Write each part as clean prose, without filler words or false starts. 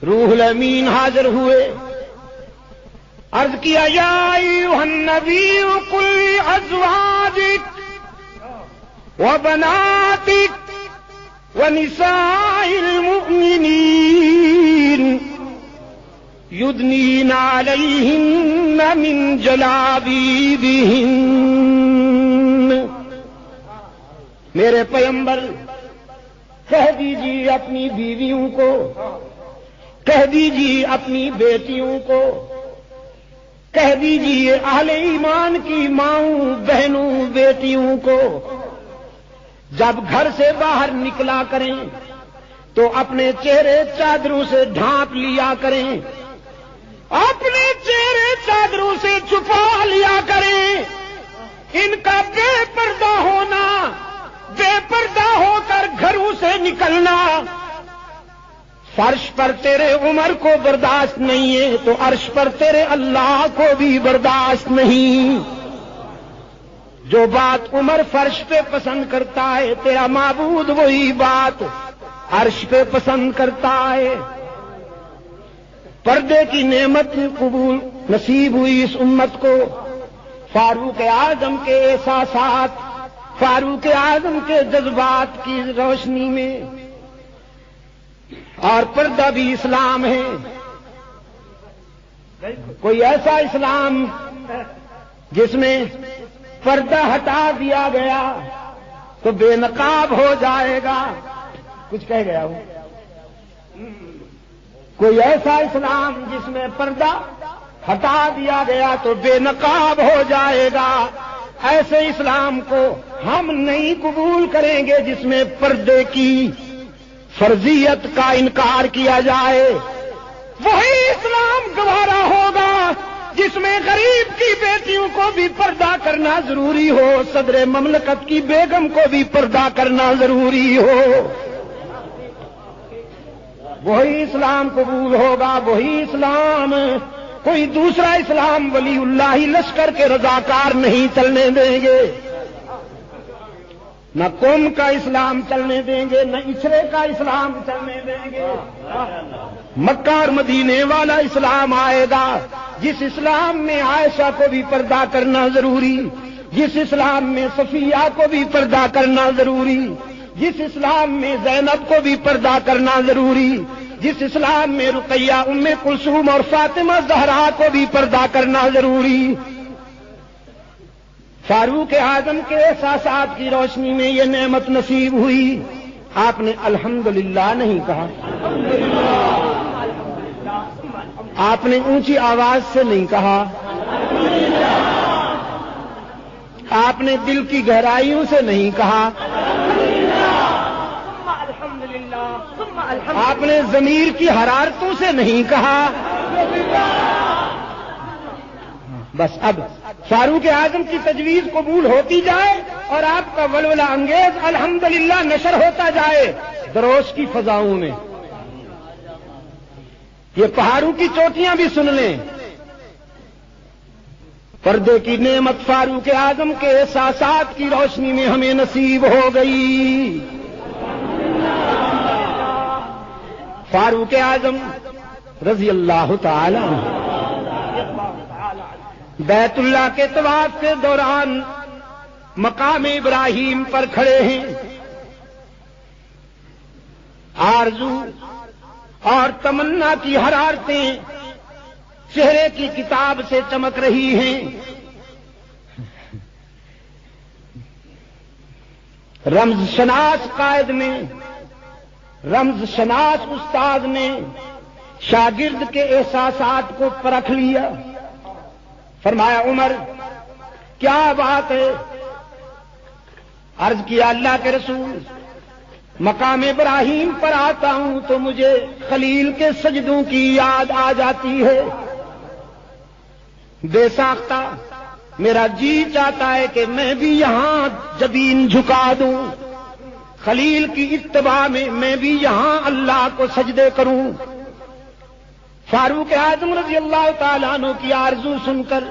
روح الامین حاضر ہوئے، عرض کیا یا ایھا النبی قل لازواجک وبناتک ونساء المؤمنین یدنین علیہن من جلابیبہن۔ میرے پیغمبر کہہ دیجیے اپنی بیویوں کو، کہہ دیجیے اپنی بیٹیوں کو، کہہ دیجیے اہل ایمان کی ماؤں بہنوں بیٹیوں کو، جب گھر سے باہر نکلا کریں تو اپنے چہرے چادروں سے ڈھانپ لیا کریں، اپنے چہرے چادروں سے چھپا لیا کریں۔ ان کا بے پردہ ہونا، بے پردہ ہو کر گھروں سے نکلنا فرش پر تیرے عمر کو برداشت نہیں ہے تو عرش پر تیرے اللہ کو بھی برداشت نہیں۔ جو بات عمر فرش پہ پسند کرتا ہے تیرا معبود وہی بات عرش پہ پسند کرتا ہے۔ پردے کی نعمت قبول نصیب ہوئی اس امت کو، فاروق اعظم کے احساسات، فاروق اعظم کے جذبات کی روشنی میں، اور پردہ بھی اسلام ہے۔ کوئی ایسا اسلام جس میں پردہ ہٹا دیا گیا تو بے نقاب ہو جائے گا، کچھ کہہ گیا ہوں۔ کوئی ایسا اسلام جس میں پردہ ہٹا دیا گیا تو بے نقاب ہو جائے گا، ایسے اسلام کو ہم نہیں قبول کریں گے جس میں پردے کی فرضیت کا انکار کیا جائے۔ وہی اسلام گوارا ہوگا جس میں غریب کی بیٹیوں کو بھی پردہ کرنا ضروری ہو، صدر مملکت کی بیگم کو بھی پردہ کرنا ضروری ہو۔ وہی اسلام قبول ہوگا، وہی اسلام۔ کوئی دوسرا اسلام ولی اللہ لشکر کے رضاکار نہیں چلنے دیں گے، نہ قوم کا اسلام چلنے دیں گے، نہ عشرے کا اسلام چلنے دیں گے۔ مکہ اور مدینے والا اسلام آئے گا جس اسلام میں عائشہ کو بھی پردہ کرنا ضروری، جس اسلام میں صفیہ کو بھی پردہ کرنا ضروری، جس اسلام میں زینب کو بھی پردہ کرنا ضروری، جس اسلام میں رقیہ ام کلثوم اور فاطمہ زہرا کو بھی پردہ کرنا ضروری۔ فاروق اعظم کے احساسات کی روشنی میں یہ نعمت نصیب ہوئی۔ آپ نے الحمدللہ نہیں کہا، آپ نے اونچی آواز سے نہیں کہا، آپ نے دل کی گہرائیوں سے نہیں کہا، آپ نے ضمیر کی حرارتوں سے نہیں کہا۔ بس اب فاروق اعظم کی تجویز قبول ہوتی جائے اور آپ کا ولولہ انگیز الحمدللہ نشر ہوتا جائے دروش کی فضاؤں میں۔ یہ پہاڑوں کی چوٹیاں بھی سن لیں، پردے کی نعمت فاروق اعظم کے احساسات کی روشنی میں ہمیں نصیب ہو گئی۔ فاروق اعظم رضی اللہ تعالی عنہ بیت اللہ کے طواف کے دوران مقام ابراہیم پر کھڑے ہیں، آرزو اور تمنا کی حرارتیں چہرے کی کتاب سے چمک رہی ہیں۔ رمز شناس قائد نے، رمز شناس استاد نے شاگرد کے احساسات کو پرکھ لیا۔ فرمایا عمر کیا بات ہے؟ عرض کیا اللہ کے رسول، مقام ابراہیم پر آتا ہوں تو مجھے خلیل کے سجدوں کی یاد آ جاتی ہے، بے ساختہ میرا جی چاہتا ہے کہ میں بھی یہاں جبین جھکا دوں، خلیل کی اتباع میں بھی یہاں اللہ کو سجدے کروں۔ فاروق اعظم رضی اللہ تعالیٰ عنہ کی آرزو سن کر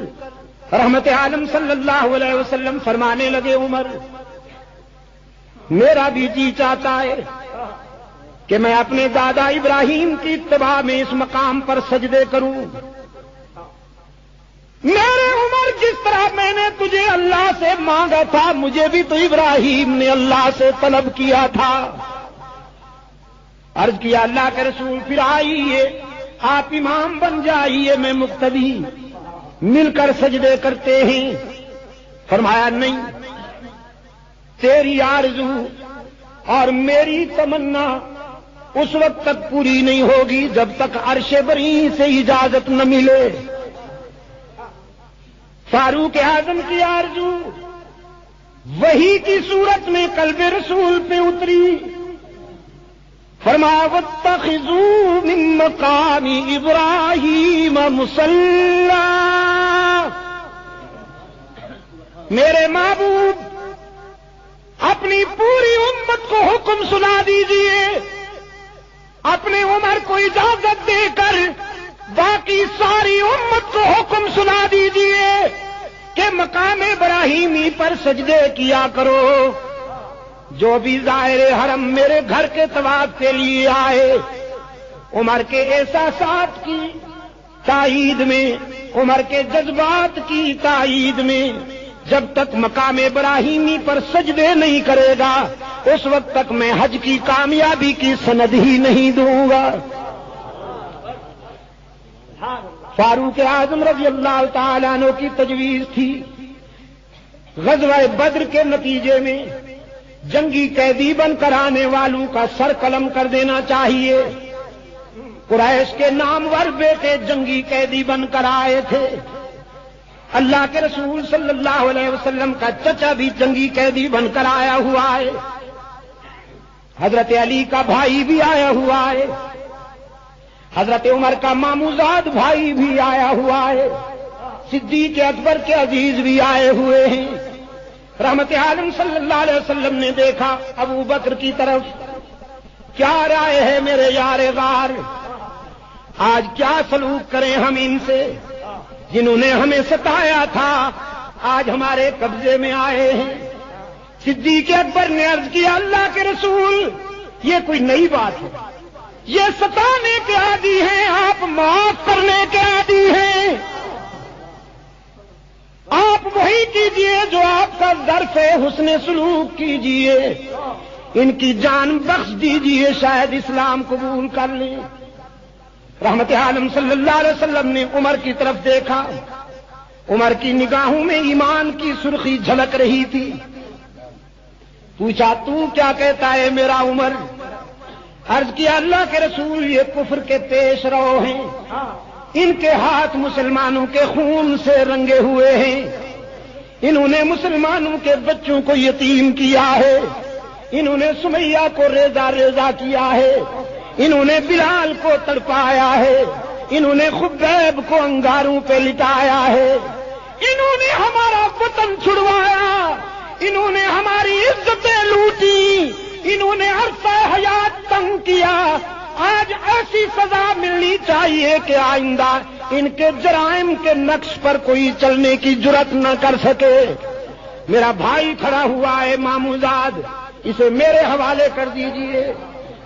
رحمت عالم صلی اللہ علیہ وسلم فرمانے لگے عمر میرا بھی جی چاہتا ہے کہ میں اپنے دادا ابراہیم کی اتباع میں اس مقام پر سجدے کروں؟ میرے عمر، جس طرح میں نے تجھے اللہ سے مانگا تھا، مجھے بھی تو ابراہیم نے اللہ سے طلب کیا تھا۔ عرض کیا اللہ کے رسول پھر آئیے، آپ امام بن جائیے، میں مقتدی، مل کر سجدے کرتے ہیں۔ فرمایا نہیں، تیری آرزو اور میری تمنا اس وقت تک پوری نہیں ہوگی جب تک عرش بری سے اجازت نہ ملے۔ فاروق اعظم کی آرزو وحی کی صورت میں قلب رسول پہ اتری۔ فرمایا واتخذوا من مقام ابراہیم مصلی، میرے محبوب اپنی پوری امت کو حکم سنا دیجئے، اپنے عمر کو اجازت دے کر باقی ساری امت کو حکم سنا دیجئے کہ مقام ابراہیمی پر سجدے کیا کرو۔ جو بھی ظاہر حرم میرے گھر کے طواف کے لیے آئے، عمر کے احساسات کی تائید میں، عمر کے جذبات کی تائید میں، جب تک مقام ابراہیمی پر سجدے نہیں کرے گا اس وقت تک میں حج کی کامیابی کی سند ہی نہیں دوں گا۔ فاروق اعظم رضی اللہ تعالیٰ عنہ کی تجویز تھی غزوہ بدر کے نتیجے میں جنگی قیدی بن کر آنے والوں کا سر قلم کر دینا چاہیے۔ قریش کے نامور بیٹے جنگی قیدی بن کر آئے تھے۔ اللہ کے رسول صلی اللہ علیہ وسلم کا چچا بھی جنگی قیدی بن کر آیا ہوا ہے، حضرت علی کا بھائی بھی آیا ہوا ہے، حضرت عمر کا ماموزاد بھائی بھی آیا ہوا ہے، صدیق اکبر کے عزیز بھی آئے ہوئے ہیں۔ رحمت عالم صلی اللہ علیہ وسلم نے دیکھا ابو بکر کی طرف، کیا رائے ہے میرے یار غار، آج کیا سلوک کریں ہم ان سے؟ جنہوں نے ہمیں ستایا تھا آج ہمارے قبضے میں آئے ہیں۔ صدیق اکبر نے عرض کیا اللہ کے رسول یہ کوئی نئی بات ہے، یہ ستانے کے عادی ہیں، آپ معاف کرنے کے عادی ہیں، آپ وہی کیجئے جو آپ کا ظرف ہے، حسن سلوک کیجئے، ان کی جان بخش دیجئے، شاید اسلام قبول کر لیں۔ رحمت عالم صلی اللہ علیہ وسلم نے عمر کی طرف دیکھا، عمر کی نگاہوں میں ایمان کی سرخی جھلک رہی تھی۔ پوچھا تو کیا کہتا ہے میرا عمر؟ عرض کیا اللہ کے رسول یہ کفر کے پیش رو ہیں، ان کے ہاتھ مسلمانوں کے خون سے رنگے ہوئے ہیں، انہوں نے مسلمانوں کے بچوں کو یتیم کیا ہے، انہوں نے سمیہ کو ریزہ ریزہ کیا ہے، انہوں نے بلال کو تڑپایا ہے، انہوں نے خبیب کو انگاروں پہ لٹایا ہے، انہوں نے ہمارا وطن چھڑوایا، انہوں نے ہماری عزتیں لوٹی، انہوں نے عرصہ حیات تنگ کیا۔ آج ایسی سزا ملنی چاہیے کہ آئندہ ان کے جرائم کے نقش پر کوئی چلنے کی جرات نہ کر سکے۔ میرا بھائی کھڑا ہوا ہے ماموزاد، اسے میرے حوالے کر دیجئے۔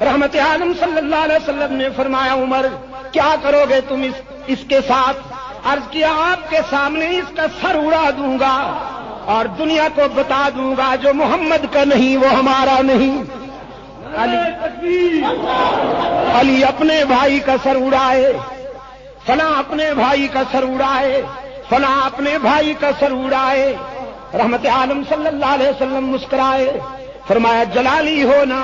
رحمت عالم صلی اللہ علیہ وسلم نے فرمایا عمر کیا کرو گے تم اس کے ساتھ؟ عرض کیا آپ کے سامنے اس کا سر اڑا دوں گا اور دنیا کو بتا دوں گا جو محمد کا نہیں وہ ہمارا نہیں۔ علی اپنے بھائی کا سر اڑائے، فلاں اپنے بھائی کا سر اڑائے، فلاں اپنے بھائی کا سر اڑائے۔ رحمت عالم صلی اللہ علیہ وسلم مسکرائے، فرمایا جلالی ہونا،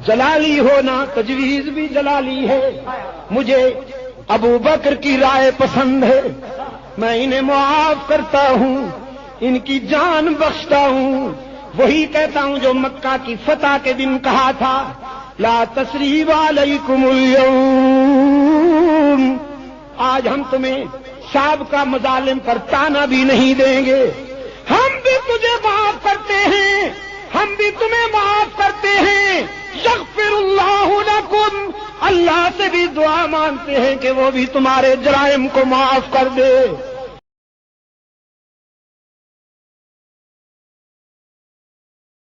جلالی ہونا، تجویز بھی جلالی ہے، مجھے ابو بکر کی رائے پسند ہے، میں انہیں معاف کرتا ہوں، ان کی جان بخشتا ہوں، وہی کہتا ہوں جو مکہ کی فتح کے دن کہا تھا لا تثریب علیکم اليوم، آج ہم تمہیں سابقہ مظالم پر تانا بھی نہیں دیں گے، ہم بھی تجھے معاف کرتے ہیں، ہم بھی تمہیں معاف کرتے ہیں، یغفر اللہ لکم، اللہ سے بھی دعا مانگتے ہیں کہ وہ بھی تمہارے جرائم کو معاف کر دے۔